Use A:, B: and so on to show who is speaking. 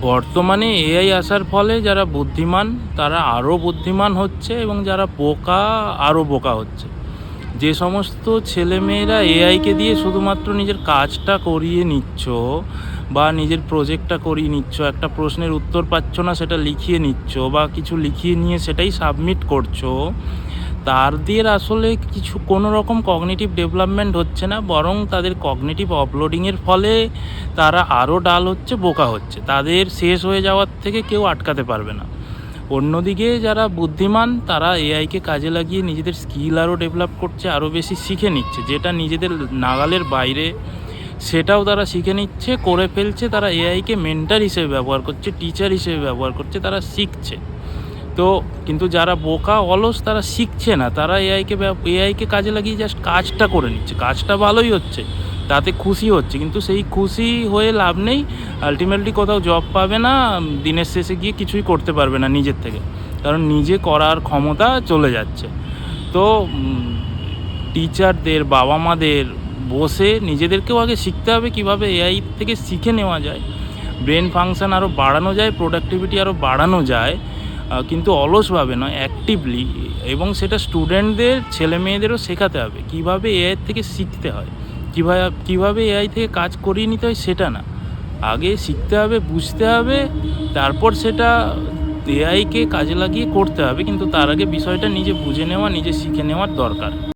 A: বর্তমানে এআই আসার ফলে যারা বুদ্ধিমান তারা আরও বুদ্ধিমান হচ্ছে এবং যারা বোকা আরও বোকা হচ্ছে। যে সমস্ত ছেলেমেয়েরা এআইকে দিয়ে শুধুমাত্র নিজের কাজটা করিয়ে নিচ্ছ বা নিজের প্রজেক্টটা করিয়ে নিচ্ছ, একটা প্রশ্নের উত্তর পাচ্ছ না সেটা লিখিয়ে নিচ্ছ বা কিছু লিখিয়ে নিয়ে সেটাই সাবমিট করছো, তাদের আসলে কোনো রকম কগনিটিভ ডেভেলপমেন্ট হচ্ছে না, বরং তাদের কগনিটিভ অফলোডিংয়ের ফলে তারা আরও ডাল হচ্ছে, বোকা হচ্ছে। তাদের শেষ হয়ে যাওয়ার থেকে কেউ আটকাতে পারবে না। অন্যদিকে যারা বুদ্ধিমান তারা এআইকে কাজে লাগিয়ে নিজেদের স্কিল আরও ডেভেলপ করছে, আরও বেশি শিখে নিচ্ছে, যেটা নিজেদের নাগালের বাইরে সেটাও তারা শিখে নিচ্ছে, করে ফেলছে। তারা এআইকে মেন্টর হিসেবে ব্যবহার করছে, টিচার হিসেবে ব্যবহার করছে, তারা শিখছে। তো কিন্তু যারা বোকা অলস তারা শিখছে না, তারা এআইকে কাজে লাগিয়ে জাস্ট কাজটা করে নিচ্ছে। কাজটা ভালোই হচ্ছে, তাতে খুশি হচ্ছে, কিন্তু সেই খুশি হয়ে লাভ নেই। আলটিমেটলি কোথাও জব পাবে না, দিনের শেষে গিয়ে কিছুই করতে পারবে না নিজের থেকে, কারণ নিজে করার ক্ষমতা চলে যাচ্ছে। তো টিচারদের, বাবা মাদের বসে নিজেদেরকেও আগে শিখতে হবে কীভাবে এআই থেকে শিখে নেওয়া যায়, ব্রেন ফাংশন আরও বাড়ানো যায়, প্রোডাক্টিভিটি আরও বাড়ানো যায়, কিন্তু অলসভাবে নয়, অ্যাক্টিভলি। এবং সেটা স্টুডেন্টদের, ছেলে মেয়েদেরও শেখাতে হবে কীভাবে এআই থেকে শিখতে হয়, কীভাবে এআই থেকে কাজ করিয়ে নিতে হয়। সেটা না, আগে শিখতে হবে, বুঝতে হবে, তারপর সেটা এআইকে কাজে লাগিয়ে করতে হবে। কিন্তু তার আগে বিষয়টা নিজে বুঝে নেওয়া, নিজে শিখে নেওয়ার দরকার।